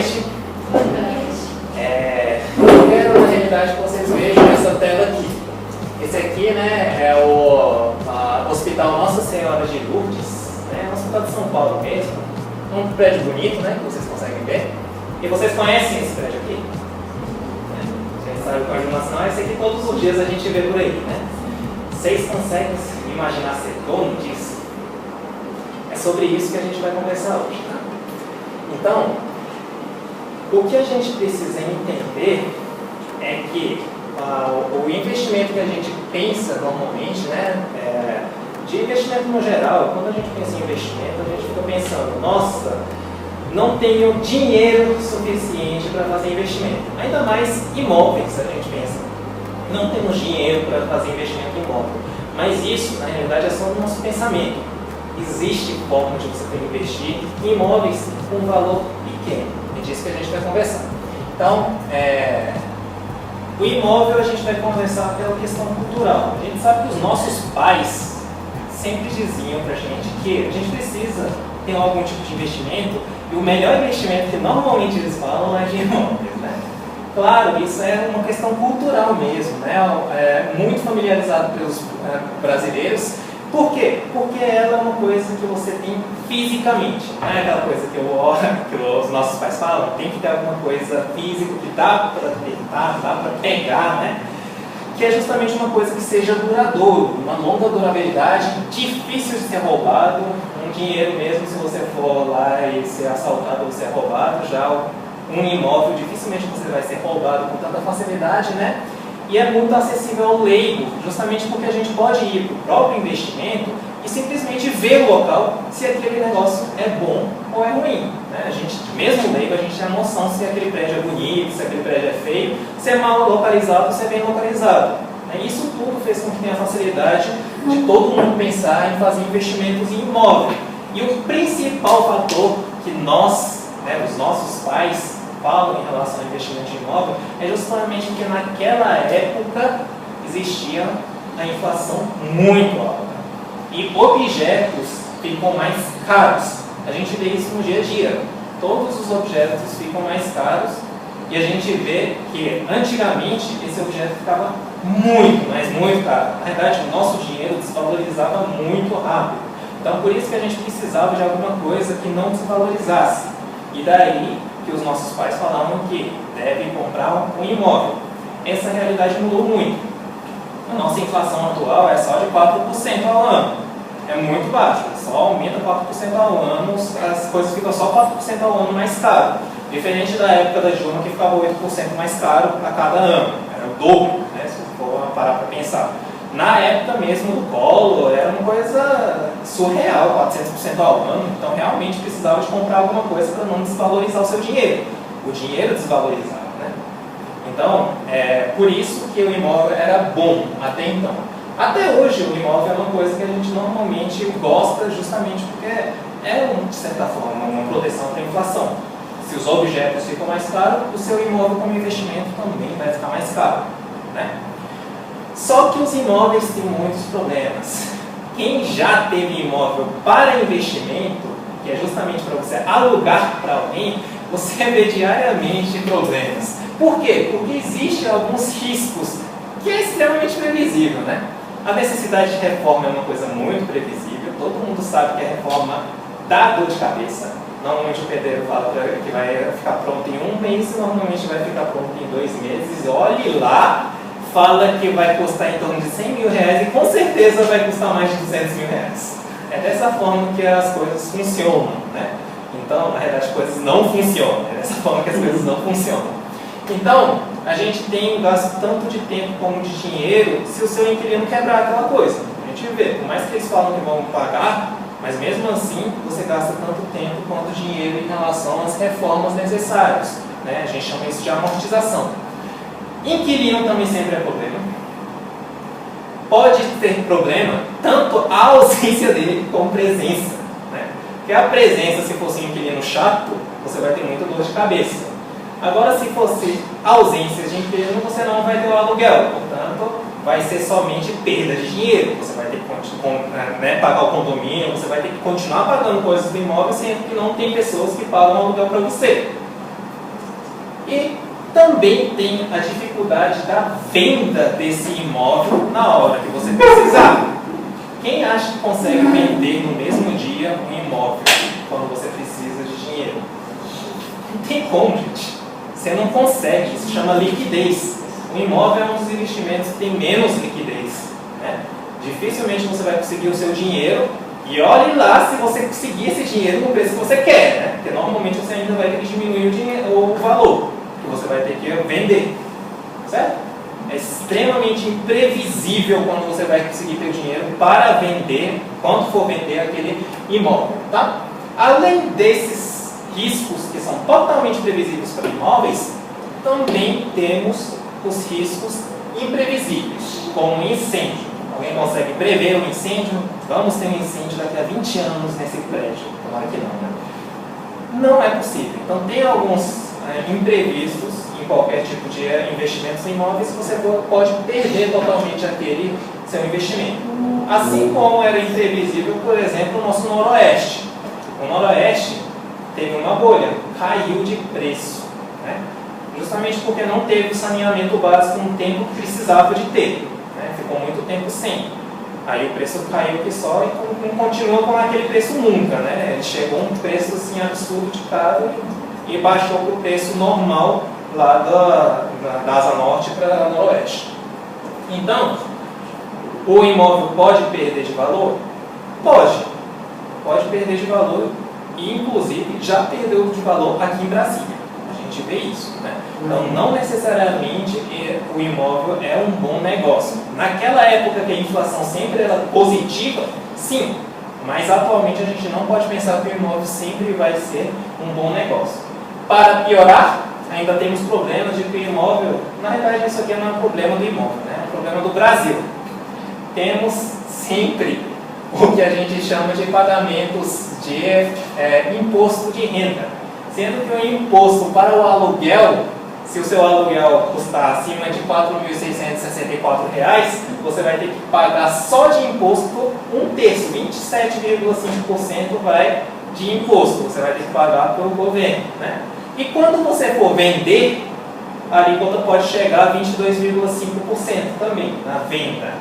noite. Eu quero, na realidade, que vocês vejam essa tela aqui. Esse aqui, né, é o Hospital Nossa Senhora de Lourdes, né, um hospital de São Paulo mesmo. Um prédio bonito, né, que vocês conseguem ver. E vocês conhecem esse prédio aqui? Vocês sabem qual a iluminação é esse aqui, todos os dias a gente vê por aí, né? Vocês conseguem imaginar ser dono disso? É sobre isso que a gente vai conversar hoje, tá? Então, o que a gente precisa entender é que o investimento que a gente pensa normalmente, né, de investimento no geral, quando a gente pensa em investimento, a gente fica pensando, nossa, não tenho dinheiro suficiente para fazer investimento. Ainda mais imóveis, a gente pensa, não temos dinheiro para fazer investimento em imóvel. Mas isso, na realidade, é só o nosso pensamento. Existe forma de você investir em imóveis com um valor pequeno. É disso que a gente vai conversar. Então, o imóvel a gente vai conversar pela questão cultural. A gente sabe que os nossos pais sempre diziam para a gente que a gente precisa ter algum tipo de investimento e o melhor investimento que normalmente eles falam é de imóveis, né? Claro, isso é uma questão cultural mesmo, né? Muito familiarizado pelos brasileiros. Por quê? Porque ela é uma coisa que você tem fisicamente. Não é aquela coisa que os nossos pais falam, tem que ter alguma coisa física que dá para tentar, dá para pegar, né? Que é justamente uma coisa que seja duradouro, uma longa durabilidade, difícil de ser roubado, um dinheiro mesmo, se você for lá e ser assaltado ou ser roubado, já um imóvel dificilmente você vai ser roubado com tanta facilidade, né? E é muito acessível ao leigo, justamente porque a gente pode ir para o próprio investimento e simplesmente ver o local se aquele negócio é bom ou é ruim, né? A gente, mesmo leigo, a gente tem a noção se aquele prédio é bonito, se aquele prédio é feio, se é mal localizado ou se é bem localizado. Isso tudo fez com que tenha a facilidade de todo mundo pensar em fazer investimentos em imóvel. E o principal fator que nós, né, os nossos pais, falam em relação ao investimento em imóvel é justamente que naquela época existia a inflação muito alta. E objetos ficam mais caros. A gente vê isso no dia a dia. Todos os objetos ficam mais caros e a gente vê que antigamente esse objeto ficava muito, mas muito caro. Na verdade, o nosso dinheiro desvalorizava muito rápido. Então, por isso que a gente precisava de alguma coisa que não desvalorizasse. E daí que os nossos pais falavam que devem comprar um imóvel. Essa realidade mudou muito. A nossa inflação atual é só de 4% ao ano. É muito baixo, só aumenta 4% ao ano, as coisas ficam só 4% ao ano mais caro. Diferente da época da Dilma, que ficava 8% mais caro a cada ano. Era o dobro, né, se for parar para pensar. Na época mesmo do Collor, era uma coisa surreal, 400% ao ano. Então, realmente precisava de comprar alguma coisa para não desvalorizar o seu dinheiro. O dinheiro desvalorizava, né? Então, por isso que o imóvel era bom até então. Até hoje, o imóvel é uma coisa que a gente normalmente gosta justamente porque de certa forma, uma proteção para a inflação. Se os objetos ficam mais caros, o seu imóvel como investimento também vai ficar mais caro, né? Só que os imóveis têm muitos problemas. Quem já teve imóvel para investimento, que é justamente para você alugar para alguém, você vê diariamente problemas. Por quê? Porque existem alguns riscos que é extremamente previsível, né? A necessidade de reforma é uma coisa muito previsível. Todo mundo sabe que a reforma dá dor de cabeça. Normalmente o pedreiro fala que vai ficar pronto em 1 mês, normalmente vai ficar pronto em 2 meses. Olhe lá, fala que vai custar em torno de 100 mil reais e com certeza vai custar mais de 200 mil reais. É dessa forma que as coisas funcionam, né? Então, na verdade, as coisas não funcionam. É dessa forma que as coisas não funcionam. Então, a gente tem um gasto tanto de tempo como de dinheiro se o seu inquilino quebrar aquela coisa. A gente vê, por mais que eles falam que vão pagar, mas mesmo assim você gasta tanto tempo quanto dinheiro em relação às reformas necessárias, né? A gente chama isso de amortização. Inquilino também sempre é problema. Pode ter problema tanto a ausência dele como presença, né? Porque a presença, se fosse um inquilino chato, você vai ter muita dor de cabeça. Agora, se fosse ausência de inquilino, você não vai ter o aluguel, portanto, vai ser somente perda de dinheiro. Você vai ter que pagar o condomínio, você vai ter que continuar pagando coisas do imóvel, sendo que não tem pessoas que pagam o aluguel para você. E também tem a dificuldade da venda desse imóvel na hora que você precisar. Quem acha que consegue vender no mesmo dia um imóvel quando você precisa de dinheiro? Não tem como, gente. Você não consegue. Isso chama liquidez. O imóvel é um dos investimentos que tem menos liquidez, né? Dificilmente você vai conseguir o seu dinheiro. E olhe lá se você conseguir esse dinheiro no preço que você quer, né? Porque normalmente você ainda vai ter que diminuir o valor que você vai ter que vender, certo? É extremamente imprevisível quando você vai conseguir ter o dinheiro para vender, quando for vender aquele imóvel, tá? Além desses riscos que são totalmente previsíveis para imóveis, também temos os riscos imprevisíveis, como incêndio. Alguém consegue prever um incêndio? Vamos ter um incêndio daqui a 20 anos nesse prédio. Tomara que não, né? Não é possível. Então, tem alguns imprevistos em qualquer tipo de investimentos em imóveis que você pode perder totalmente aquele seu investimento. Assim como era imprevisível, por exemplo, o nosso noroeste. O noroeste teve uma bolha, caiu de preço, né? Justamente porque não teve o saneamento básico no tempo que precisava de ter. Ficou muito tempo sem. Aí o preço caiu que só e não continua com aquele preço nunca, né? Ele chegou a um preço assim absurdo de caro e baixou para o preço normal lá da Asa Norte para a Noroeste. Então, o imóvel pode perder de valor? Pode. Pode perder de valor e, inclusive, já perdeu de valor aqui em Brasília. A gente vê isso, né? Então, não necessariamente o imóvel é um bom negócio. Naquela época que a inflação sempre era positiva, sim, mas atualmente a gente não pode pensar que o imóvel sempre vai ser um bom negócio. Para piorar, ainda temos problemas de que o imóvel, na verdade isso aqui não é um problema do imóvel, né? É um problema do Brasil. Temos sempre o que a gente chama de pagamentos de imposto de renda. Sendo que o imposto para o aluguel, se o seu aluguel custar acima de R$ 4.664, você vai ter que pagar só de imposto um terço, 27,5% vai de imposto, você vai ter que pagar pelo governo, né? E quando você for vender, a alíquota pode chegar a 22,5% também, na venda,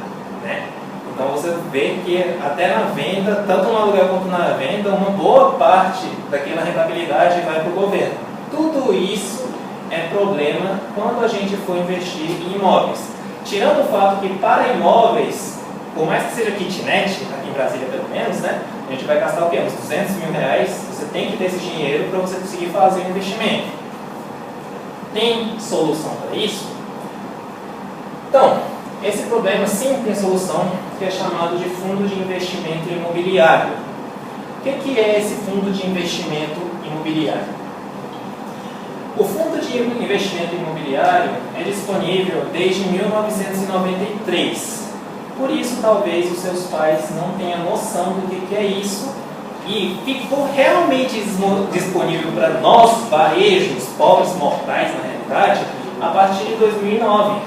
né? Então você vê que até na venda, tanto no aluguel quanto na venda, uma boa parte daquela rentabilidade vai para o governo. Tudo isso é problema quando a gente for investir em imóveis. Tirando o fato que para imóveis, por mais que seja kitnet, aqui em Brasília pelo menos, né, a gente vai gastar o quê? Uns R$200 mil, você tem que ter esse dinheiro para você conseguir fazer um investimento. Tem solução para isso? Então, esse problema sim tem solução, que é chamado de fundo de investimento imobiliário. O que é esse fundo de investimento imobiliário? O fundo de investimento imobiliário é disponível desde 1993. Por isso, talvez os seus pais não tenham noção do que é isso e ficou realmente disponível para nós, varejos, pobres mortais, na realidade, a partir de 2009.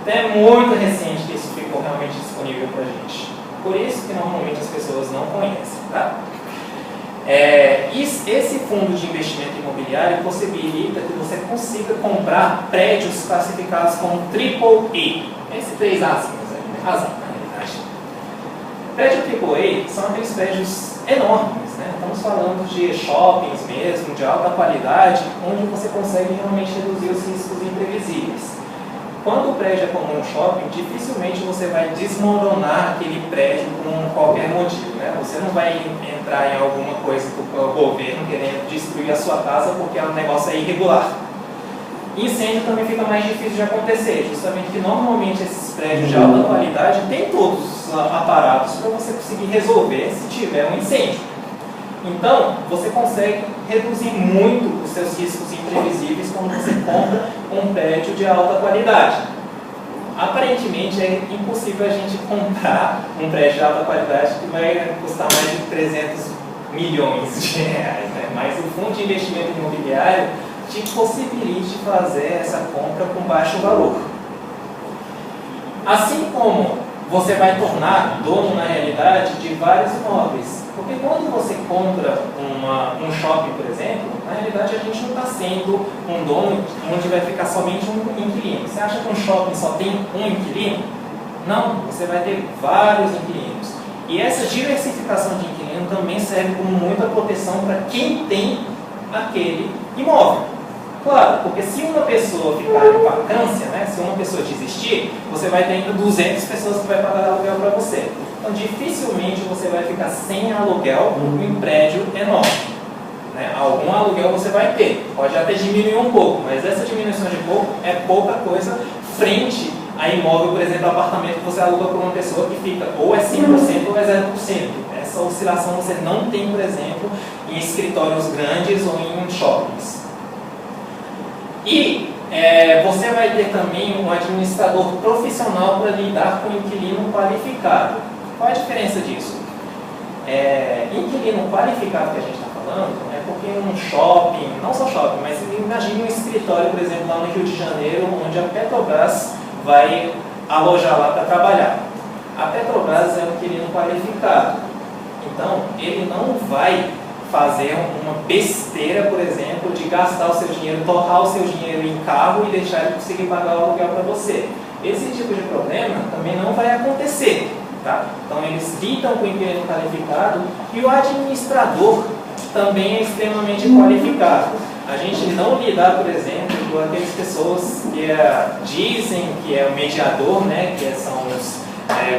Então é muito recente que isso ficou realmente disponível para a gente. Por isso que normalmente as pessoas não conhecem, tá? Esse fundo de investimento imobiliário possibilita que você consiga comprar prédios classificados como AAA. Esse 3 azinhos aí, né? Razão, na realidade. Prédio AAA são aqueles prédios enormes, né? Estamos falando de shoppings mesmo, de alta qualidade, onde você consegue realmente reduzir os riscos imprevisíveis. Quando o prédio é como um shopping, dificilmente você vai desmoronar aquele prédio por qualquer motivo, né? Você não vai entrar em alguma coisa do governo querendo destruir a sua casa porque o negócio é irregular. Incêndio também fica mais difícil de acontecer, justamente que normalmente esses prédios de alta qualidade têm todos os aparatos para você conseguir resolver se tiver um incêndio. Então, você consegue reduzir muito os seus riscos imprevisíveis quando você compra um prédio de alta qualidade. Aparentemente, é impossível a gente comprar um prédio de alta qualidade que vai custar mais de 300 milhões de reais, né? Mas o fundo de investimento imobiliário te possibilita fazer essa compra com baixo valor. Assim como você vai tornar dono, na realidade, de vários imóveis. Porque quando você compra um um shopping, por exemplo, na realidade a gente não está sendo um dono onde vai ficar somente um inquilino. Você acha que um shopping só tem um inquilino? Não, você vai ter vários inquilinos. E essa diversificação de inquilino também serve como muita proteção para quem tem aquele imóvel. Claro, porque se uma pessoa ficar em vacância, né, se uma pessoa desistir, você vai ter ainda 200 pessoas que vai pagar aluguel para você. Então, dificilmente você vai ficar sem aluguel em um prédio enorme. Né? Algum aluguel você vai ter, pode até diminuir um pouco, mas essa diminuição de pouco é pouca coisa frente a imóvel, por exemplo, apartamento que você aluga para uma pessoa que fica ou é 5% ou é 0%. Essa oscilação você não tem, por exemplo, em escritórios grandes ou em shoppings. E você vai ter também um administrador profissional para lidar com o inquilino qualificado. Qual a diferença disso? Inquilino qualificado que a gente está falando é porque um shopping, não só shopping, mas imagine um escritório, por exemplo, lá no Rio de Janeiro, onde a Petrobras vai alojar lá para trabalhar. A Petrobras é um inquilino qualificado, então ele não vai fazer uma besteira, por exemplo, de gastar o seu dinheiro, torrar o seu dinheiro em carro e deixar ele conseguir pagar o aluguel para você. Esse tipo de problema também não vai acontecer. Tá? Então eles lidam com o inquilino qualificado e o administrador também é extremamente qualificado. A gente não lidar, por exemplo, com aquelas pessoas que dizem que é o mediador, né, que são os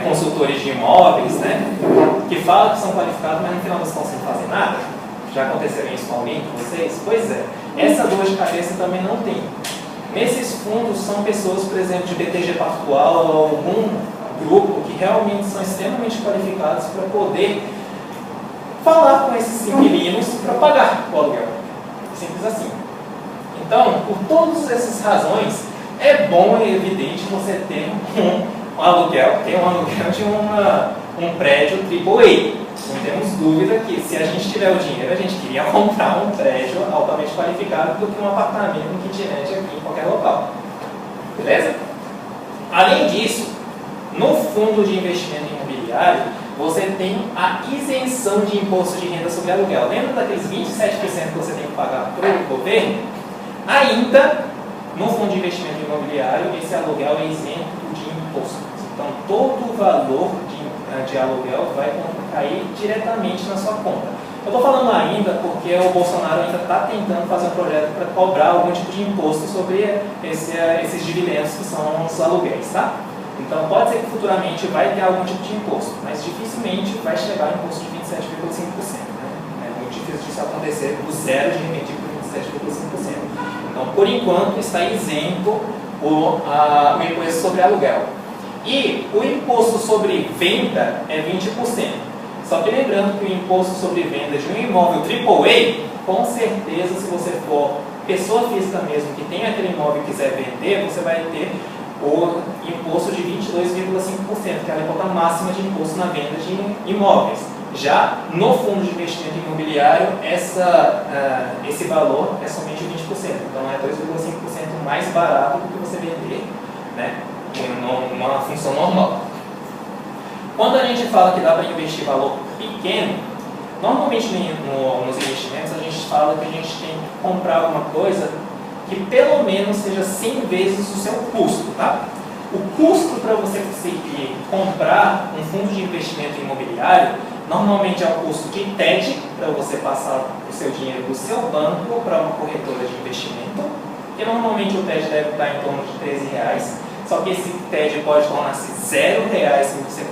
consultores de imóveis, né, que falam que são qualificados, mas no final das contas não fazem nada. Já aconteceu isso com alguém com vocês? Pois é. Essa dor de cabeça também não tem. Nesses fundos são pessoas, por exemplo, de BTG Pactual ou algum grupo que realmente são extremamente qualificados para poder falar com esses inquilinos para pagar o aluguel. Simples assim. Então, por todas essas razões, é bom e evidente você ter um aluguel de um prédio AAA. Não temos dúvida que se a gente tiver o dinheiro, a gente queria comprar um prédio altamente qualificado do que um apartamento no kitnet aqui em qualquer local. Beleza? Além disso, no fundo de investimento imobiliário, você tem a isenção de imposto de renda sobre aluguel. Lembra daqueles 27% que você tem que pagar para o governo? Ainda, no fundo de investimento imobiliário, esse aluguel é isento de imposto. Então, todo o valor de aluguel vai cair diretamente na sua conta. Eu estou falando ainda porque o Bolsonaro ainda está tentando fazer um projeto para cobrar algum tipo de imposto sobre esses dividendos que são os aluguéis, tá? Então, pode ser que futuramente vai ter algum tipo de imposto, mas dificilmente vai chegar ao imposto de 27,5%. Né? É muito difícil disso acontecer do zero de remedir por 27,5%. Então, por enquanto, está isento o imposto sobre aluguel. E o imposto sobre venda é 20%. Só que lembrando que o imposto sobre venda de um imóvel AAA, com certeza, se você for pessoa física mesmo, que tem aquele imóvel e quiser vender, você vai ter o imposto de 22,5%, que é a alíquota máxima de imposto na venda de imóveis. Já no fundo de investimento imobiliário, esse valor é somente 20%, então é 2,5% mais barato do que você vender, né, numa função normal. Quando a gente fala que dá para investir valor pequeno, normalmente nos investimentos a gente fala que a gente tem que comprar alguma coisa que pelo menos seja 100 vezes o seu custo, tá? O custo para você conseguir comprar um fundo de investimento imobiliário normalmente é o custo de TED, para você passar o seu dinheiro do seu banco para uma corretora de investimento, que normalmente o TED deve estar em torno de R$13, só que esse TED pode tornar-se R$0 se você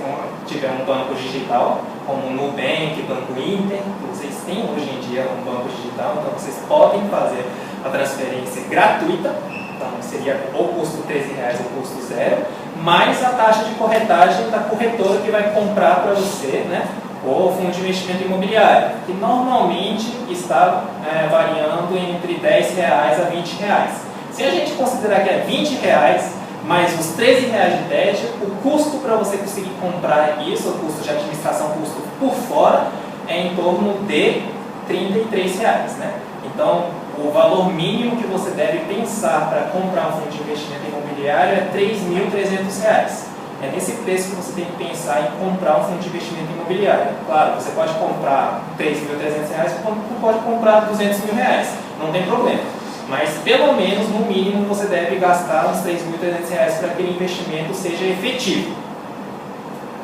tiver um banco digital, como o Nubank, Banco Inter, que vocês têm hoje em dia um banco digital, então vocês podem fazer a transferência gratuita, então seria o custo R$13 ou custo zero, mais a taxa de corretagem da corretora que vai comprar para você, né, o fundo de investimento imobiliário, que normalmente está variando entre R$10 a R$20. Se a gente considerar que é R$20 mais os R$13 de TED, o custo para você conseguir comprar isso, o custo de administração, o custo por fora, é em torno de R$33, né? Então, o valor mínimo que você deve pensar para comprar um fundo de investimento imobiliário é R$3.300. É nesse preço que você tem que pensar em comprar um fundo de investimento imobiliário. Claro, você pode comprar R$3.300, como pode comprar R$200.000, não tem problema. Mas pelo menos, no mínimo, você deve gastar uns R$3.300 para que aquele investimento seja efetivo.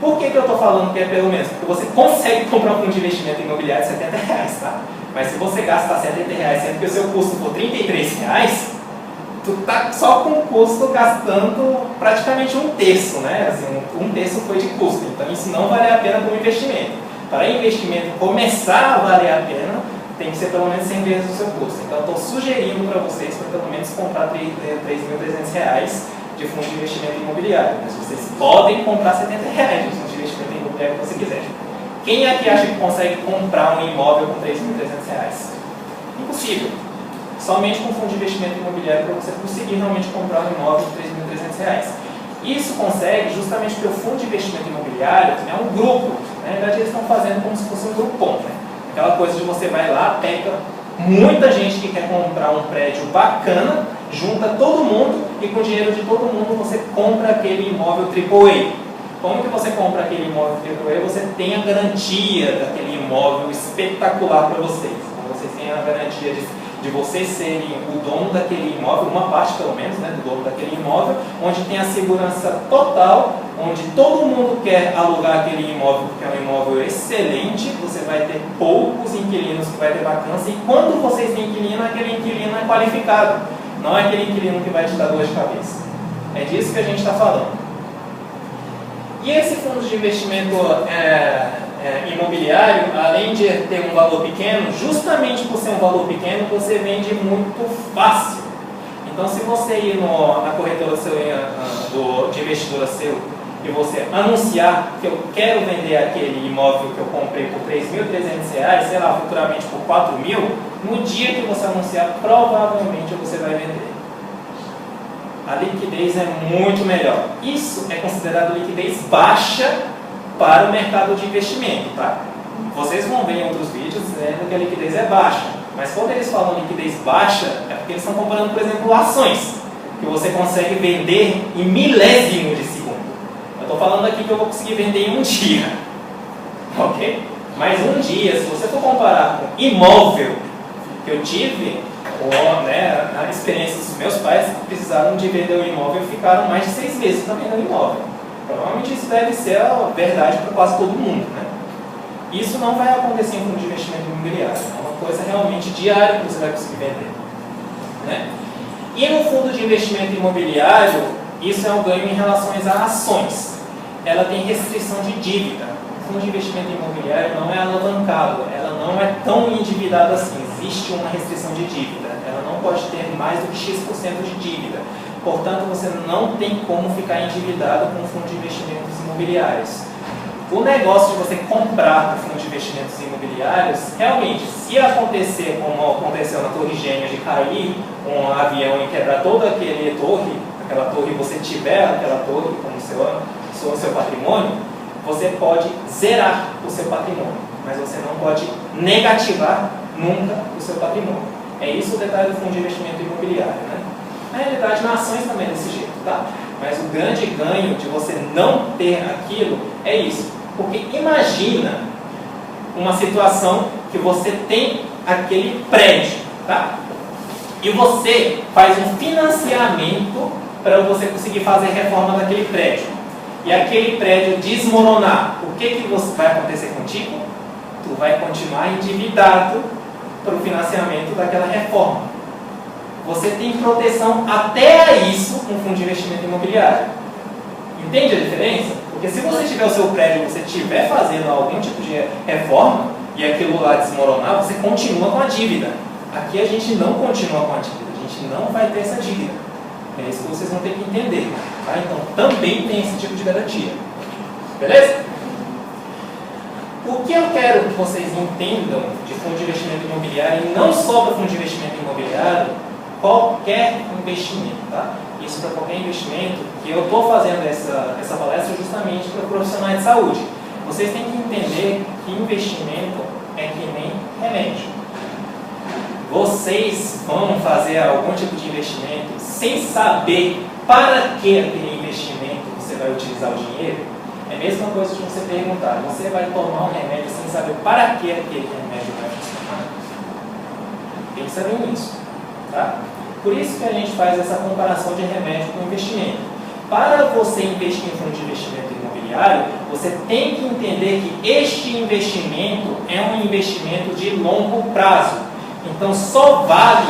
Por que eu estou falando que é pelo menos? Porque você consegue comprar um fundo de investimento imobiliário de R$70, tá? Mas se você gastar R$70, sendo que o seu custo for R$33, tu tá só com o custo gastando praticamente um terço, né? Assim, um terço foi de custo. Então isso não vale a pena como investimento. Para investimento começar a valer a pena, tem que ser pelo menos 100 vezes o seu custo. Então eu estou sugerindo para vocês para pelo menos comprar R$3.300 de fundo de investimento imobiliário. Mas vocês podem comprar R$70 de fundo de investimento imobiliário que você quiser. Quem aqui acha que consegue comprar um imóvel com R$3.300? Impossível. Somente com fundo de investimento imobiliário para você conseguir realmente comprar um imóvel de R$3.300. Isso consegue justamente porque o fundo de investimento imobiliário é um grupo. Na verdade, eles estão fazendo como se fosse um grupom, né? Aquela coisa de você vai lá, pega muita gente que quer comprar um prédio bacana, junta todo mundo e com o dinheiro de todo mundo você compra aquele imóvel AAA. Como que você compra aquele imóvel AAA? Você tem a garantia daquele imóvel espetacular para vocês. Então, vocês têm a garantia de vocês serem o dono daquele imóvel, uma parte pelo menos, né, do dono daquele imóvel, onde tem a segurança total, onde todo mundo quer alugar aquele imóvel, porque é um imóvel excelente, você vai ter poucos inquilinos que vai ter vacância, e quando vocês têm inquilino, aquele inquilino é qualificado, não é aquele inquilino que vai te dar dor de cabeça. É disso que a gente está falando. E esse fundo de investimento imobiliário, além de ter um valor pequeno, justamente por ser um valor pequeno, você vende muito fácil. Então, se você ir na corretora de investidora seu e você anunciar que eu quero vender aquele imóvel que eu comprei por R$3.300, sei lá, futuramente por R$4.000, no dia que você anunciar, provavelmente você vai vender. A liquidez é muito melhor. Isso é considerado liquidez baixa para o mercado de investimento, tá? Vocês vão ver em outros vídeos dizendo que a liquidez é baixa, mas quando eles falam liquidez baixa, é porque eles estão comparando, por exemplo, ações, que você consegue vender em milésimo de segundo. Eu estou falando aqui que eu vou conseguir vender em um dia, ok? Mas um dia, se você for comparar com imóvel que eu tive, a experiência dos meus pais que precisaram de vender o imóvel e ficaram mais de 6 meses para vender o imóvel. Provavelmente isso deve ser a verdade para quase todo mundo, né? Isso não vai acontecer em fundo de investimento imobiliário, é uma coisa realmente diária que você vai conseguir vender, né? E no fundo de investimento imobiliário, isso é um ganho em relação a ações. Ela tem restrição de dívida. O fundo de investimento imobiliário não é alavancado, ela não é tão endividada assim. Existe uma restrição de dívida, ela não pode ter mais do que X% de dívida. Portanto, você não tem como ficar endividado com o fundo de investimentos imobiliários. O negócio de você comprar o fundo de investimentos imobiliários, realmente, se acontecer como aconteceu na Torre Gêmeas, de cair um avião e quebrar toda aquela torre, e você tiver aquela torre como seu patrimônio, você pode zerar o seu patrimônio, mas você não pode negativar nunca o seu patrimônio. É isso o detalhe do fundo de investimento imobiliário, né? Na realidade, nas ações também é desse jeito, tá? Mas o grande ganho de você não ter aquilo é isso. Porque imagina uma situação que você tem aquele prédio, tá? E você faz um financiamento para você conseguir fazer reforma daquele prédio. E aquele prédio desmoronar. O que vai acontecer contigo? Tu vai continuar endividado para o financiamento daquela reforma. Você tem proteção até a isso no fundo de investimento imobiliário. Entende a diferença? Porque se você tiver o seu prédio e você estiver fazendo algum tipo de reforma e aquilo lá desmoronar, você continua com a dívida. Aqui a gente não continua com a dívida, a gente não vai ter essa dívida. É isso que vocês vão ter que entender. Tá? Então também tem esse tipo de garantia. Beleza? O que eu quero que vocês entendam de fundo de investimento imobiliário, e não só para fundo de investimento imobiliário, qualquer investimento, tá? Isso para qualquer investimento, que eu estou fazendo essa palestra justamente para profissionais de saúde. Vocês têm que entender que investimento é que nem remédio. Vocês vão fazer algum tipo de investimento sem saber para que aquele investimento você vai utilizar. utilizar o dinheiro, é a mesma coisa de você perguntar, você vai tomar um remédio sem saber para que aquele remédio vai funcionar? Pensa nisso, tá? Por isso que a gente faz essa comparação de remédio com investimento. Para você investir em fundo de investimento imobiliário, você tem que entender que este investimento é um investimento de longo prazo. Então só vale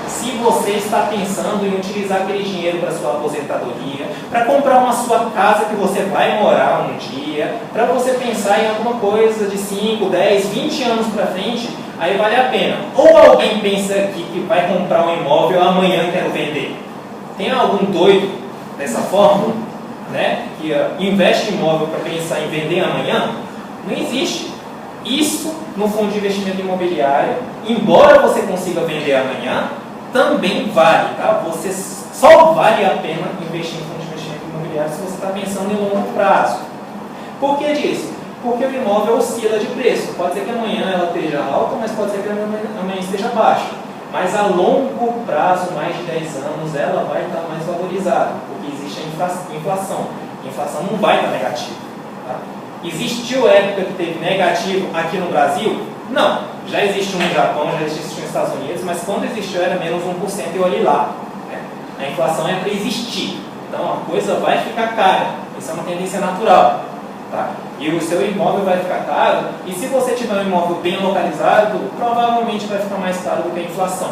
se você está pensando em utilizar aquele dinheiro para sua aposentadoria, para comprar uma sua casa que você vai morar um dia, para você pensar em alguma coisa de 5, 10, 20 anos para frente, aí vale a pena. Ou alguém pensa aqui que vai comprar um imóvel amanhã quero vender. Tem algum doido dessa forma, né, que investe em imóvel para pensar em vender amanhã? Não existe. Isso no fundo de investimento imobiliário, embora você consiga vender amanhã, também vale, tá? Você só vale a pena investir em fundo de investimento imobiliário se você está pensando em longo prazo. Por que disso? Porque o imóvel oscila de preço. Pode ser que amanhã ela esteja alta, mas pode ser que amanhã esteja baixa. Mas a longo prazo, mais de 10 anos, ela vai estar mais valorizada, porque existe a inflação. A inflação não vai estar negativa. Tá? Existiu época que teve negativo aqui no Brasil? Não. Já existe no Japão, já existe nos Estados Unidos, mas quando existiu era menos 1% e olhe lá. Né? A inflação é para existir. Então a coisa vai ficar cara. Isso é uma tendência natural. Tá? E o seu imóvel vai ficar caro, e se você tiver um imóvel bem localizado, provavelmente vai ficar mais caro do que a inflação.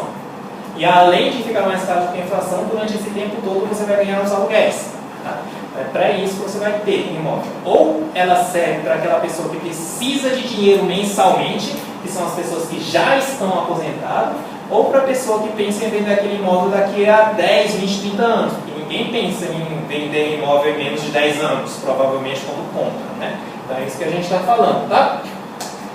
E além de ficar mais caro do que a inflação, durante esse tempo todo você vai ganhar os aluguéis. Tá? É para isso que você vai ter um imóvel. Ou ela serve para aquela pessoa que precisa de dinheiro mensalmente, que são as pessoas que já estão aposentadas, ou para a pessoa que pensa em vender aquele imóvel daqui a 10, 20, 30 anos. Porque ninguém pensa em vender imóvel em menos de 10 anos, provavelmente quando compra. Né? Então é isso que a gente está falando. Tá?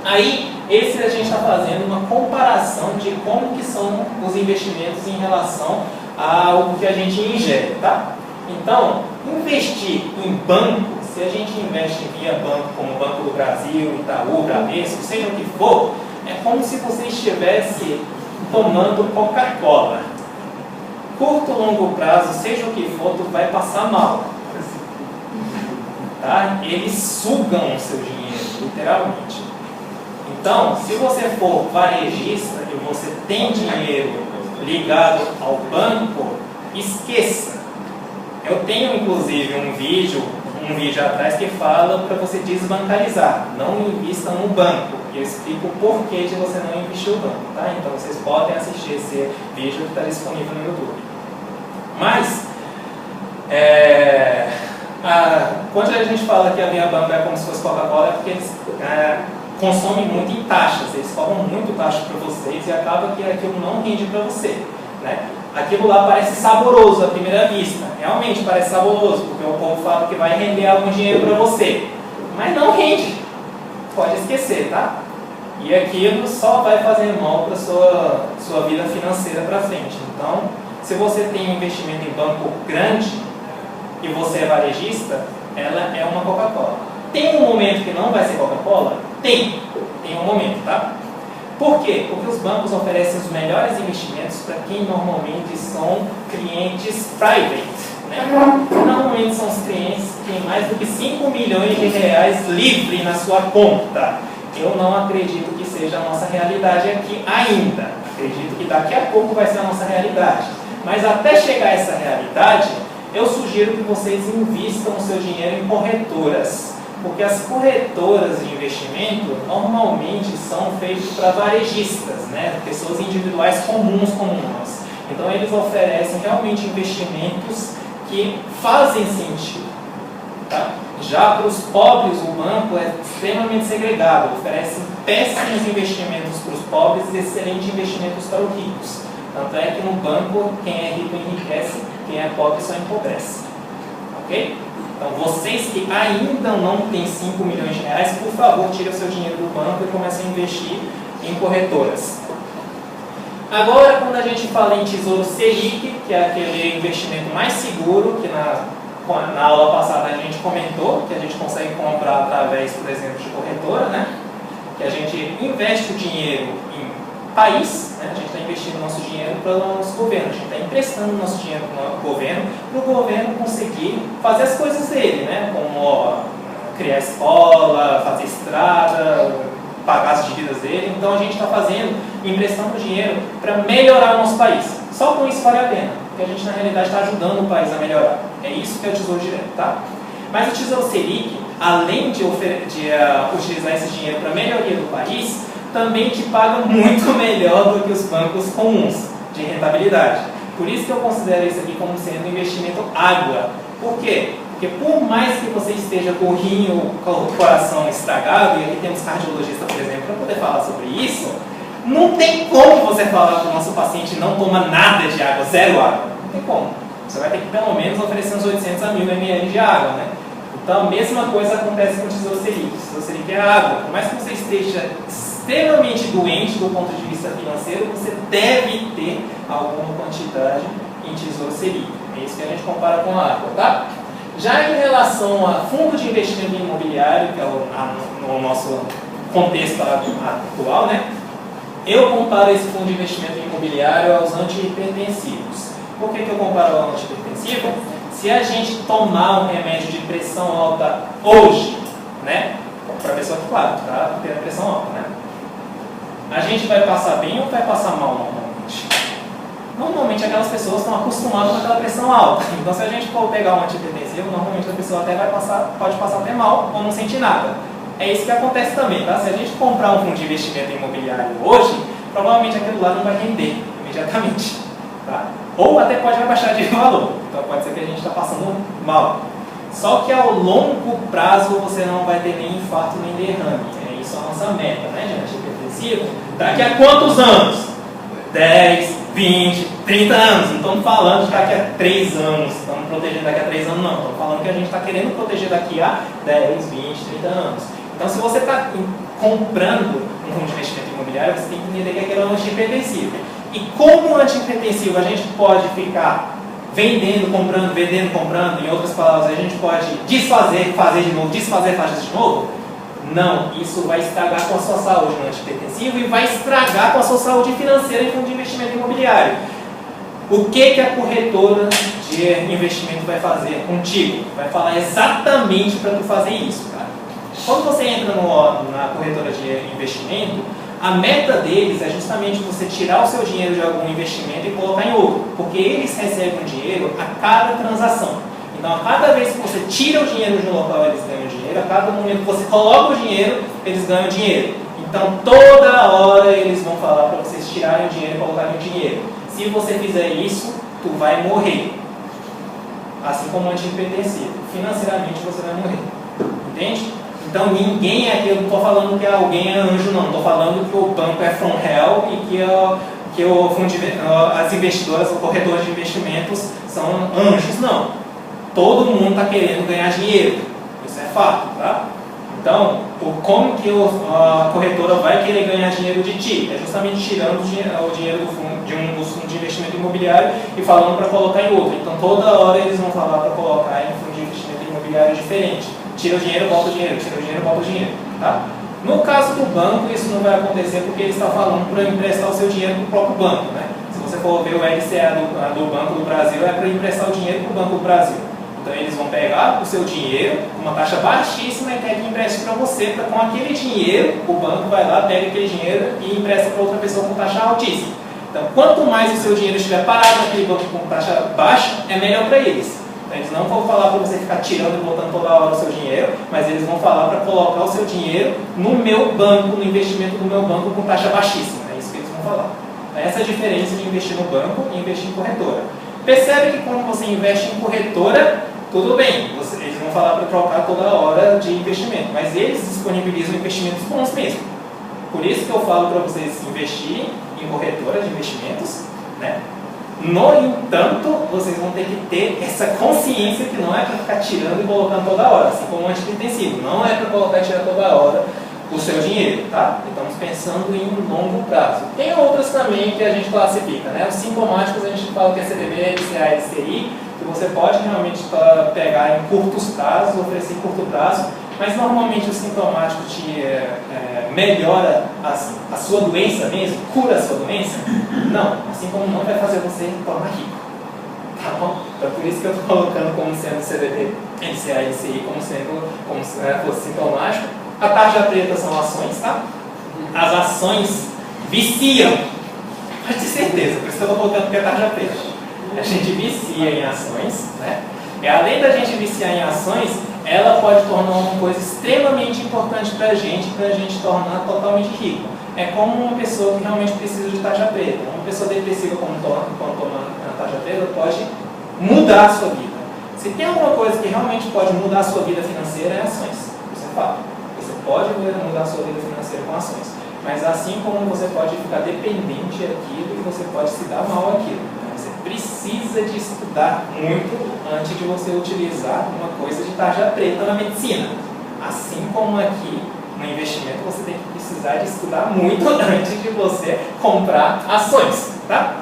Aí, esse a gente está fazendo uma comparação de como que são os investimentos em relação ao que a gente ingere. Tá? Então, investir em banco, se a gente investe via banco, como o Banco do Brasil, Itaú, Bradesco, seja o que for, é como se você estivesse tomando Coca-Cola. Curto ou longo prazo, seja o que for, tu vai passar mal. Tá? Eles sugam o seu dinheiro, literalmente. Então, se você for varejista e você tem dinheiro ligado ao banco, esqueça. Eu tenho inclusive um vídeo atrás que fala para você desbancarizar, não invista no banco. E eu explico o porquê de você não investir no banco, tá? Então vocês podem assistir esse vídeo que está disponível no YouTube. Mas, quando a gente fala que a Via Banco é como se fosse Coca-Cola, é porque eles consomem muito em taxas, eles cobram muito taxa para vocês e acaba que aquilo não rende para você, né? Aquilo lá parece saboroso à primeira vista, realmente parece saboroso, porque o povo fala que vai render algum dinheiro para você, mas não rende, pode esquecer, tá? E aquilo só vai fazer mal para a sua vida financeira para frente. Então, se você tem um investimento em banco grande e você é varejista, ela é uma Coca-Cola. Tem um momento que não vai ser Coca-Cola? Tem um momento, tá? Por quê? Porque os bancos oferecem os melhores investimentos para quem normalmente são clientes private. Né? Normalmente são os clientes que têm mais do que 5 milhões de reais livre na sua conta. Eu não acredito que seja a nossa realidade aqui ainda. Acredito que daqui a pouco vai ser a nossa realidade. Mas até chegar a essa realidade, eu sugiro que vocês invistam o seu dinheiro em corretoras. Porque as corretoras de investimento normalmente são feitas para varejistas, né? Pessoas individuais comuns como nós. Então eles oferecem realmente investimentos que fazem sentido. Tá? Já para os pobres, o banco é extremamente segregado, oferece péssimos investimentos para os pobres e excelentes investimentos para os ricos. Tanto é que no banco, quem é rico enriquece, quem é pobre só empobrece. Ok? Então, vocês que ainda não têm 5 milhões de reais, por favor, tire o seu dinheiro do banco e comece a investir em corretoras. Agora, quando a gente fala em Tesouro Selic, que é aquele investimento mais seguro, que na aula passada a gente comentou, que a gente consegue comprar através, por exemplo, de corretora, né? Que a gente investe o dinheiro em país, né? A gente está investindo investindo nosso dinheiro para o nosso governo, a gente está emprestando nosso dinheiro para o governo conseguir fazer as coisas dele, né? Como criar escola, fazer estrada, pagar as dívidas dele. Então a gente está emprestando dinheiro para melhorar o nosso país. Só com isso vale a pena, porque a gente na realidade está ajudando o país a melhorar. É isso que é o Tesouro Direto, tá? Mas o Tesouro Selic, além de utilizar esse dinheiro para a melhoria do país, também te paga muito melhor do que os bancos comuns de rentabilidade. Por isso que eu considero isso aqui como sendo um investimento água. Por quê? Porque por mais que você esteja com o rim ou com o coração estragado, e aqui temos cardiologista, por exemplo, para poder falar sobre isso, não tem como você falar para o nosso paciente não toma nada de água, zero água. Não tem como. Você vai ter que pelo menos oferecer uns 800 a 1000 ml de água, né? Então a mesma coisa acontece com o Tesouro Selic. O Tesouro Selic é água. Por mais que você esteja extremamente doente do ponto de vista financeiro, você deve ter alguma quantidade em Tesouro Selic. É isso que a gente compara com a água, tá? Já em relação a fundo de investimento imobiliário, que é no nosso contexto atual, né? Eu comparo esse fundo de investimento imobiliário aos antihipertensivos. Por que eu comparo ao antihipertensivo? Se a gente tomar um remédio de pressão alta hoje, né? Para a pessoa que, claro, está tendo pressão alta, né? A gente vai passar bem ou vai passar mal normalmente? Normalmente aquelas pessoas estão acostumadas com aquela pressão alta. Então se a gente for pegar um antihipertensivo, normalmente a pessoa até pode passar até mal ou não sentir nada. É isso que acontece também, tá? Se a gente comprar um fundo de investimento imobiliário hoje, provavelmente aquilo lá não vai render imediatamente, tá? Ou até pode abaixar de valor. Então pode ser que a gente está passando mal. Só que ao longo prazo você não vai ter nem infarto nem derrame. É isso a nossa meta, né, gente? Hipertensivo. Daqui a quantos anos? 10, 20, 30 anos. Não estamos falando de daqui a 3 anos. Estamos protegendo daqui a 3 anos, não. Estamos falando que a gente está querendo proteger daqui a 10, 20, 30 anos. Então, se você está comprando um fundo de investimento imobiliário, você tem que entender que aquele é um antihipertensivo. E como antihipertensivo a gente pode ficar vendendo, comprando, em outras palavras, a gente pode desfazer, fazer de novo, desfazer, fazer de novo? Não, isso vai estragar com a sua saúde no antihipertensivo e vai estragar com a sua saúde financeira em fundo de investimento imobiliário. O que a corretora de investimento vai fazer contigo? Vai falar exatamente para tu fazer isso, cara. Quando você entra na corretora de investimento, a meta deles é justamente você tirar o seu dinheiro de algum investimento e colocar em outro, porque eles recebem o dinheiro a cada transação. Então, a cada vez que você tira o dinheiro de um local, eles ganham dinheiro. A cada momento que você coloca o dinheiro, eles ganham dinheiro. Então, toda hora eles vão falar para vocês tirarem o dinheiro e colocarem o dinheiro. Se você fizer isso, tu vai morrer. Assim como o antihipertensivo. Financeiramente, você vai morrer. Entende? Então, ninguém é aqui, eu não estou falando que alguém é anjo, não. Estou falando que o banco é from hell e que as investidoras, o corretor de investimentos são anjos, não. Todo mundo está querendo ganhar dinheiro. Isso é fato, tá? Então, como que a corretora vai querer ganhar dinheiro de ti? É justamente tirando o dinheiro de um fundo de investimento imobiliário e falando para colocar em outro. Então, toda hora eles vão falar para colocar em fundo de investimento imobiliário diferente. Tira o dinheiro, volta o dinheiro, tira o dinheiro, volta o dinheiro, tá? No caso do banco, isso não vai acontecer porque ele está falando para emprestar o seu dinheiro para o próprio banco, né? Se você for ver o LCA do Banco do Brasil, é para emprestar o dinheiro para o Banco do Brasil. Então eles vão pegar o seu dinheiro, uma taxa baixíssima, e querem que empreste para você, com aquele dinheiro, o banco vai lá, pega aquele dinheiro e empresta para outra pessoa com taxa altíssima. Então, quanto mais o seu dinheiro estiver parado naquele banco com taxa baixa, é melhor para eles. Então, eles não vão falar para você ficar tirando e botando toda hora o seu dinheiro, mas eles vão falar para colocar o seu dinheiro no meu banco, no investimento do meu banco com taxa baixíssima. É isso que eles vão falar. Essa é a diferença de investir no banco e investir em corretora. Percebe que quando você investe em corretora, tudo bem, eles vão falar para trocar toda hora de investimento, mas eles disponibilizam investimentos bons mesmo. Por isso que eu falo para vocês investirem em corretora de investimentos, né? No entanto, vocês vão ter que ter essa consciência que não é para ficar tirando e colocando toda hora, assim como um antihipertensivo, não é para colocar e tirar toda hora o seu dinheiro, tá? Estamos pensando em um longo prazo. Tem outras também que a gente classifica, né? Os sintomáticos a gente fala que é CDB, LCA, LCI, que você pode realmente pegar em curtos prazos, oferecer em curto prazo, mas normalmente o sintomático te melhora a sua doença mesmo, cura a sua doença? Não, assim como não vai fazer você tornar rico. Tá bom? Então por isso que eu estou colocando como sendo CDT, NCA e NCI como se fosse sintomático. A tarja preta são ações, tá? As ações viciam. Pode ter certeza, por isso que eu estou colocando que é tarja preta. A gente vicia em ações, né? E além da gente viciar em ações, ela pode tornar uma coisa extremamente importante para a gente tornar totalmente rico. É como uma pessoa que realmente precisa de tarja preta. Uma pessoa depressiva, quando toma a tarja preta, pode mudar a sua vida. Se tem alguma coisa que realmente pode mudar a sua vida financeira, é ações. Você fala. Você pode mudar a sua vida financeira com ações. Mas assim como você pode ficar dependente daquilo e você pode se dar mal àquilo. Você precisa de estudar muito antes de você utilizar uma coisa de tarja preta na medicina. Assim como aqui no investimento você tem que precisar de estudar muito antes de você comprar ações, tá?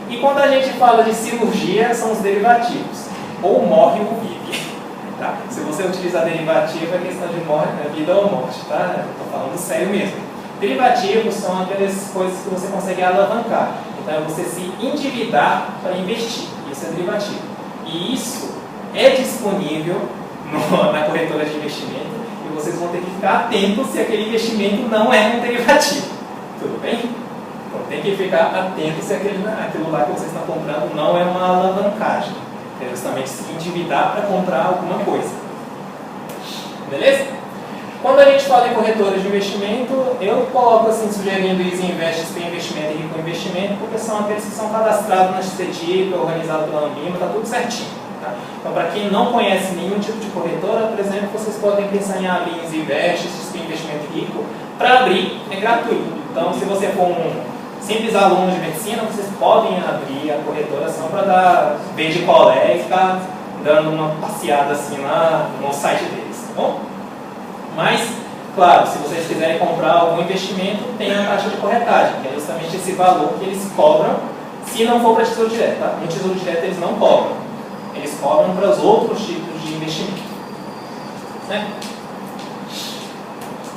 E quando a gente fala de cirurgia, são os derivativos. Ou morre ou vive. Tá? Se você utilizar derivativo, é questão de vida ou morte, tá? Estou falando sério mesmo. Derivativos são aquelas coisas que você consegue alavancar. Então é você se endividar para investir. Isso é derivativo. E isso é disponível na corretora de investimento e vocês vão ter que ficar atentos se aquele investimento não é um derivativo. Tudo bem? Então tem que ficar atento se aquilo lá que vocês estão comprando não é uma alavancagem. É justamente se endividar para comprar alguma coisa. Beleza? Quando a gente fala em corretoras de investimento, eu coloco assim, sugerindo Easy Invest, Spin Investimento e Rico Investimento, porque são aqueles que são cadastrados na XCDIC, organizados pela Ambima, está tudo certinho. Tá? Então, para quem não conhece nenhum tipo de corretora, por exemplo, vocês podem pensar em abrir Easy Invest, Spin Investimento e Rico. Para abrir, é gratuito. Então, se você for um simples aluno de medicina, vocês podem abrir a corretora só para ver de qual é e ficar dando uma passeada assim no site deles, tá bom? Mas, claro, se vocês quiserem comprar algum investimento, tem a taxa de corretagem, que é justamente esse valor que eles cobram, se não for para Tesouro Direto. Tá? No Tesouro Direto eles não cobram, eles cobram para os outros tipos de investimento. Né?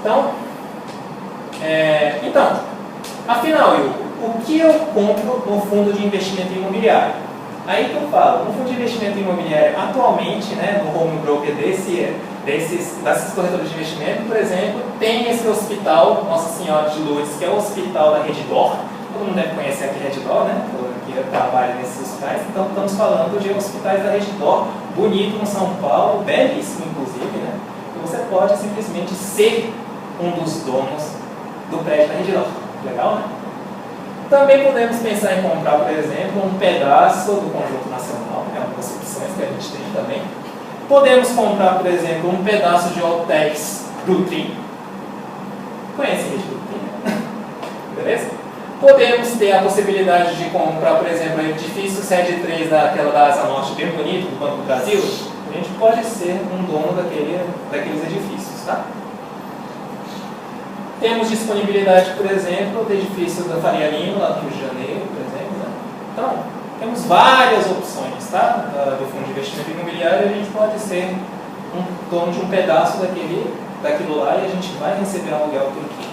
Então, afinal, o que eu compro no fundo de investimento imobiliário? Aí que eu falo, no fundo de investimento imobiliário, atualmente, né, no home broker dessas corretoras de investimento, por exemplo, tem esse hospital Nossa Senhora de Lourdes, que é o hospital da Reddor. Todo mundo deve conhecer aqui a Reddor, né? Que eu trabalho nesses hospitais. Então, estamos falando de hospitais da Reddor, bonito no São Paulo, belíssimo, inclusive, né? E você pode simplesmente ser um dos donos do prédio da Reddor. Legal, né? Também podemos pensar em comprar, por exemplo, um pedaço do Conjunto Nacional, é uma das opções que a gente tem também. Podemos comprar, por exemplo, um pedaço de hotéis Brooklyn. Conhece a rede Brooklyn? Beleza? Podemos ter a possibilidade de comprar, por exemplo, o edifício sede 3 daquela da Asa Norte, bem bonito, do Banco do Brasil. A gente pode ser um dono daqueles edifícios, tá? Temos disponibilidade, por exemplo, do edifício da Faria Lima, lá do Rio de Janeiro, por exemplo. Né? Então, temos várias opções, tá? Do fundo de investimento imobiliário, a gente pode ser um dono de um pedaço daquilo lá e a gente vai receber aluguel por aqui.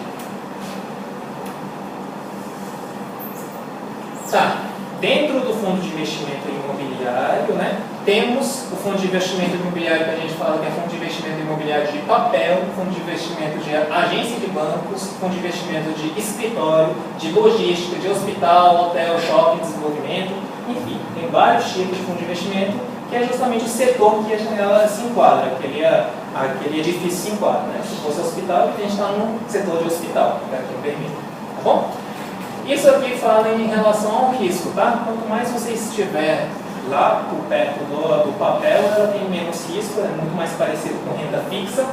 Tá. Dentro do fundo de investimento imobiliário, né, temos o fundo de investimento imobiliário que a gente fala que é fundo de investimento imobiliário de papel, fundo de investimento de agência de bancos, fundo de investimento de escritório, de logística, de hospital, hotel, shopping, desenvolvimento, enfim, tem vários tipos de fundo de investimento que é justamente o setor que a janela se enquadra, aquele edifício se enquadra. Né? Se fosse hospital, a gente está no setor de hospital, que é aqui no vermelho, tá bom? Isso aqui fala em relação ao risco, tá? Quanto mais você estiver lá por perto do papel, ela tem menos risco, é muito mais parecido com renda fixa,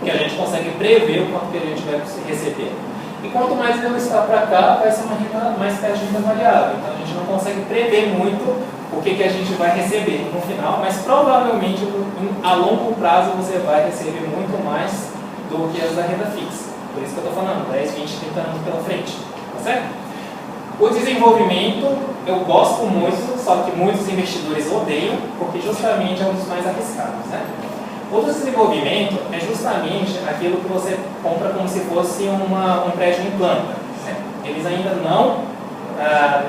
que a gente consegue prever o quanto que a gente vai receber. E quanto mais ela está para cá, vai ser uma renda mais perto de renda variável. Então a gente não consegue prever muito o que a gente vai receber no final, mas provavelmente a longo prazo você vai receber muito mais do que as da renda fixa. Por isso que eu estou falando, 10, 20, 30 anos pela frente. Tá certo? O desenvolvimento eu gosto muito, só que muitos investidores odeiam, porque justamente é um dos mais arriscados, né? O desenvolvimento é justamente aquilo que você compra como se fosse um prédio em planta, né? Eles ainda não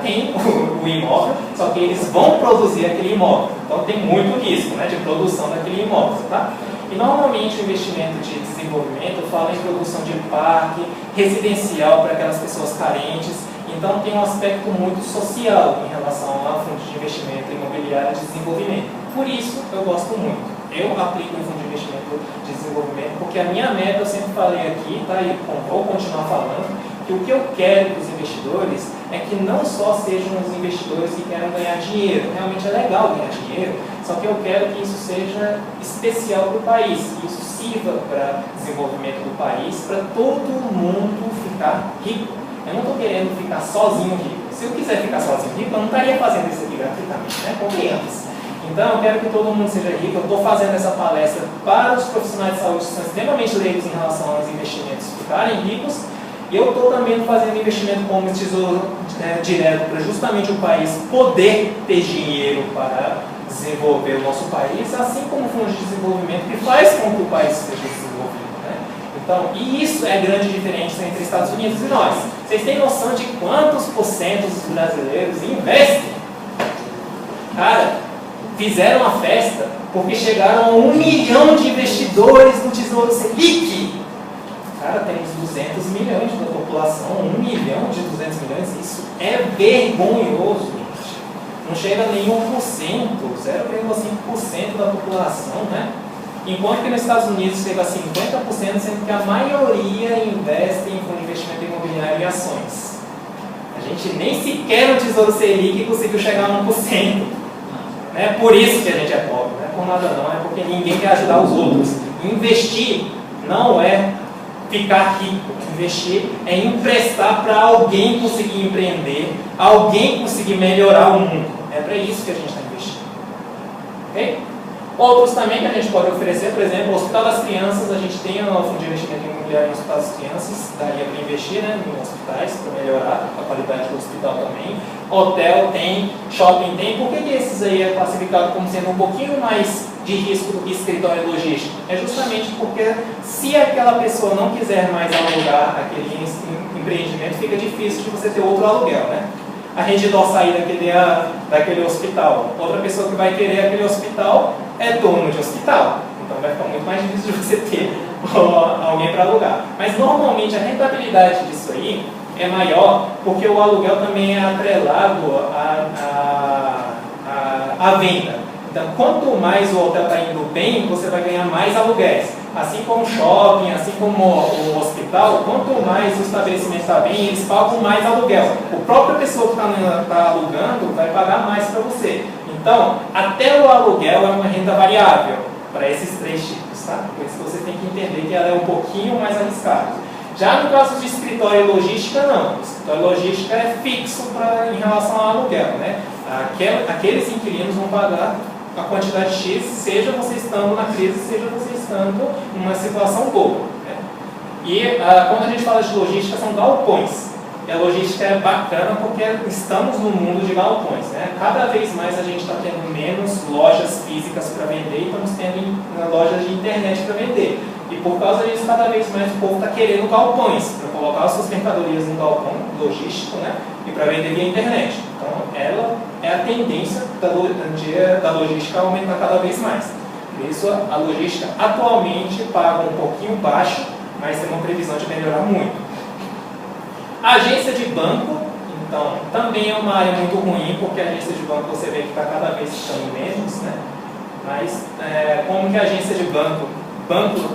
têm o imóvel, só que eles vão produzir aquele imóvel. Então tem muito risco, né, de produção daquele imóvel, tá? E normalmente o investimento de desenvolvimento fala em produção de parque residencial para aquelas pessoas carentes. Então tem um aspecto muito social em relação a fundos de investimento imobiliário de desenvolvimento. Por isso eu gosto muito. Eu aplico em fundo de investimento de desenvolvimento porque a minha meta, eu sempre falei aqui, tá? E vou continuar falando, que o que eu quero dos investidores é que não só sejam os investidores que querem ganhar dinheiro. Realmente é legal ganhar dinheiro, só que eu quero que isso seja especial para o país, que isso sirva para o desenvolvimento do país, para todo mundo ficar rico. Eu não estou querendo ficar sozinho rico. Se eu quiser ficar sozinho rico, eu não estaria fazendo isso aqui gratuitamente, né? Convenhamos. Então, eu quero que todo mundo seja rico. Eu estou fazendo essa palestra para os profissionais de saúde que são extremamente leigos em relação aos investimentos ficarem ricos. E eu estou também fazendo investimento como tesouro direto para justamente o país poder ter dinheiro para desenvolver o nosso país, assim como o fundo de desenvolvimento que faz com que o país seja desenvolvido. Então, e isso é a grande diferença entre Estados Unidos e nós. Vocês têm noção de quantos porcentos dos brasileiros investem? Cara, fizeram uma festa porque chegaram a 1 milhão de investidores no Tesouro Selic. Cara, temos 200 milhões da população, 1 milhão de 200 milhões, isso é vergonhoso, gente. Não chega a nenhum por cento, 0,5% da população, né? Enquanto que nos Estados Unidos chega a 50%, sendo que a maioria investe em fundo de investimento imobiliário e ações. A gente nem sequer no Tesouro Selic conseguiu chegar a 1%. Não é por isso que a gente é pobre, não é por nada não, é porque ninguém quer ajudar os outros. Investir não é ficar rico, investir é emprestar para alguém conseguir empreender, alguém conseguir melhorar o mundo. É para isso que a gente está investindo. Ok? Outros também que a gente pode oferecer, por exemplo, o Hospital das Crianças, a gente tem o fundo de investimento imobiliário no Hospital das Crianças, daria para investir, né, em hospitais, para melhorar a qualidade do hospital também. Hotel tem, shopping tem. Por que esses aí é classificado como sendo um pouquinho mais de risco do que escritório logístico? É justamente porque se aquela pessoa não quiser mais alugar aquele empreendimento, fica difícil de você ter outro aluguel, né? A Redidor sair daquele hospital, outra pessoa que vai querer aquele hospital é dono de hospital, então vai ficar muito mais difícil de você ter alguém para alugar. Mas normalmente a rentabilidade disso aí é maior porque o aluguel também é atrelado à venda. Então, quanto mais o hotel está indo bem, você vai ganhar mais aluguéis. Assim como o shopping, assim como o hospital, quanto mais o estabelecimento está bem, eles pagam mais aluguel. A própria pessoa que está alugando vai pagar mais para você. Então, até o aluguel é uma renda variável para esses três tipos, tá? Por isso você tem que entender que ela é um pouquinho mais arriscada. Já no caso de escritório e logística, não. O escritório e logística é fixo em relação ao aluguel, né? Aqueles inquilinos vão pagar a quantidade X, seja você estando na crise, seja você estando numa situação boa. Né? E quando a gente fala de logística, são galpões. E a logística é bacana porque estamos no mundo de galpões. Né? Cada vez mais a gente está tendo menos lojas físicas para vender e estamos tendo lojas de internet para vender. E por causa disso, cada vez mais o povo está querendo galpões, para colocar as suas mercadorias no galpão logístico, né? E para vender via internet. Então, ela é a tendência da logística a aumentar cada vez mais. Por isso, a logística atualmente paga um pouquinho baixo, mas tem uma previsão de melhorar muito. A agência de banco, então, também é uma área muito ruim, porque a agência de banco você vê que está cada vez ficando menos, né? Mas, como que a agência de banco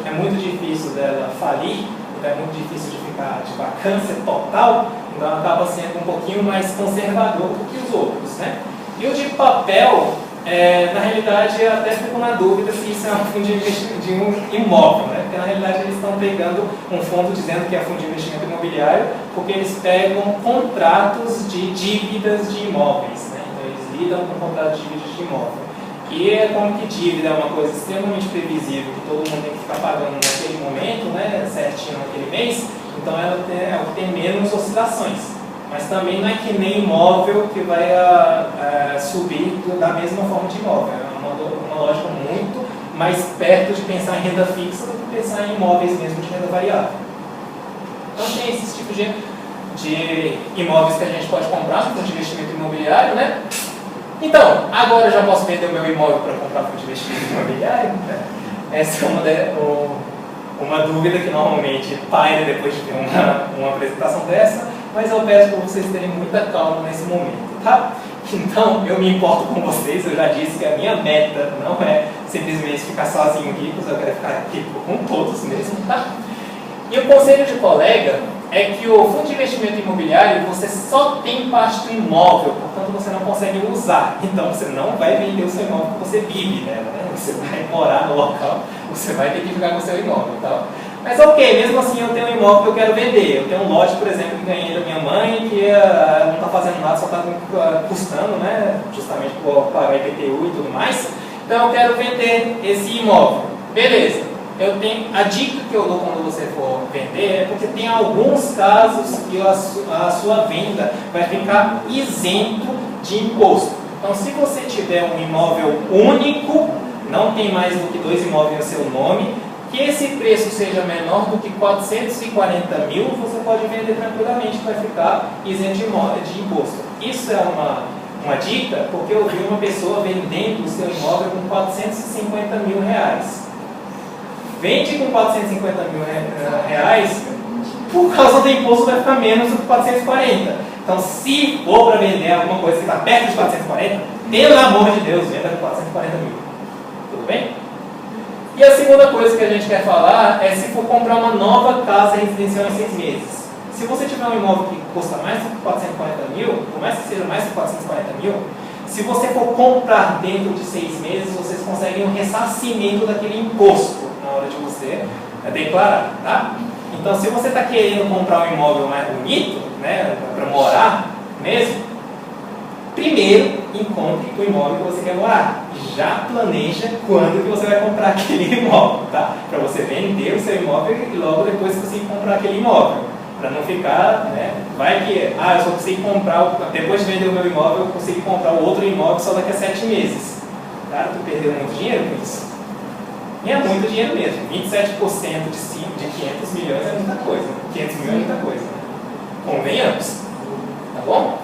é muito difícil dela falir, então é muito difícil de ficar de vacância total, então acaba sendo um pouquinho mais conservador do que os outros, né? E o de papel, na realidade, eu até fico na dúvida se isso é um fundo de investimento de um imóvel, né? Porque na realidade eles estão pegando um fundo dizendo que é fundo de investimento imobiliário, porque eles pegam contratos de dívidas de imóveis, né? Então eles lidam com contratos de dívidas de imóvel. E como que dívida é uma coisa extremamente previsível, que todo mundo tem que ficar pagando naquele momento, né, certinho naquele mês, então ela é o que tem menos oscilações. mas também não é que nem imóvel que vai subir da mesma forma de imóvel. É uma lógica muito mais perto de pensar em renda fixa do que pensar em imóveis mesmo de renda variável. Então tem esses tipos de imóveis que a gente pode comprar no fundo de investimento imobiliário, né? Então, agora eu já posso vender o meu imóvel para comprar fundo de investimento imobiliário, né? Essa é uma dúvida que normalmente paira depois de ter uma apresentação dessa, mas eu peço para vocês terem muita calma nesse momento, tá? Então, eu me importo com vocês, eu já disse que a minha meta não é simplesmente ficar sozinho rico, eu quero ficar rico com todos mesmo, tá? E o conselho de colega é que o fundo de investimento imobiliário, você só tem parte do imóvel, portanto você não consegue usar. Então você não vai vender o seu imóvel que você vive nela, né? Você vai morar no local, você vai ter que ficar com o seu imóvel, tá? Mas ok, mesmo assim eu tenho um imóvel que eu quero vender. Eu tenho um lote, por exemplo, que ganhei da minha mãe, que não está fazendo nada, só está custando, né? Justamente por pagar IPTU e tudo mais. Então eu quero vender esse imóvel. Beleza. A dica que eu dou quando você for vender é porque tem alguns casos que a sua venda vai ficar isento de imposto. Então, se você tiver um imóvel único, não tem mais do que 2 imóveis no seu nome, que esse preço seja menor do que 440 mil, você pode vender tranquilamente, vai ficar isento de imposto. Isso é uma dica porque eu vi uma pessoa vendendo o seu imóvel com 450 mil reais. Vende com 450 mil reais, por causa do imposto vai ficar menos do que 440. Então, se for para vender alguma coisa que está perto de 440, pelo amor de Deus, venda com 440 mil. Tudo bem? E a segunda coisa que a gente quer falar é se for comprar uma nova casa residencial em 6 meses. Se você tiver um imóvel que custa mais do que 440 mil, por mais que seja mais do que 440 mil, se você for comprar dentro de 6 meses, vocês conseguem um ressarcimento daquele imposto na hora de você declarar, tá? Então, se você está querendo comprar um imóvel mais bonito, né, para morar mesmo, primeiro encontre o imóvel que você quer morar. Já planeja quando que você vai comprar aquele imóvel, tá? Para você vender o seu imóvel e logo depois você comprar aquele imóvel. Para não ficar, né? Vai que, eu só consigo comprar, depois de vender o meu imóvel, eu consigo comprar o outro imóvel só daqui a 7 meses. Cara, tu perdeu muito dinheiro com isso. E é muito dinheiro mesmo. 27% de 500 milhões é muita coisa. 500 milhões é muita coisa. Convenhamos. Tá bom?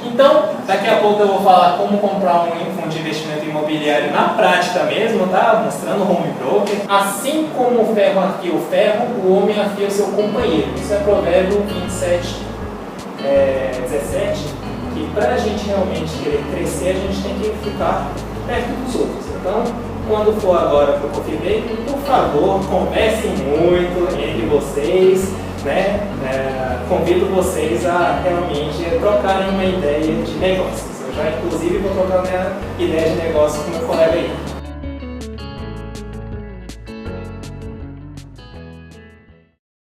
Então, daqui a pouco eu vou falar como comprar um fundo de investimento imobiliário na prática mesmo, tá? Mostrando o home broker. Assim como o ferro afia o ferro, o homem afia o seu companheiro. Isso é provérbio 27, 17, que para a gente realmente querer crescer, a gente tem que ficar perto dos outros. Então, quando for agora para o Coffee Break, por favor, conversem muito entre vocês, né? Convido vocês a realmente trocarem uma ideia de negócios. Eu já, inclusive, vou trocar minha ideia de negócio com meu colega aí.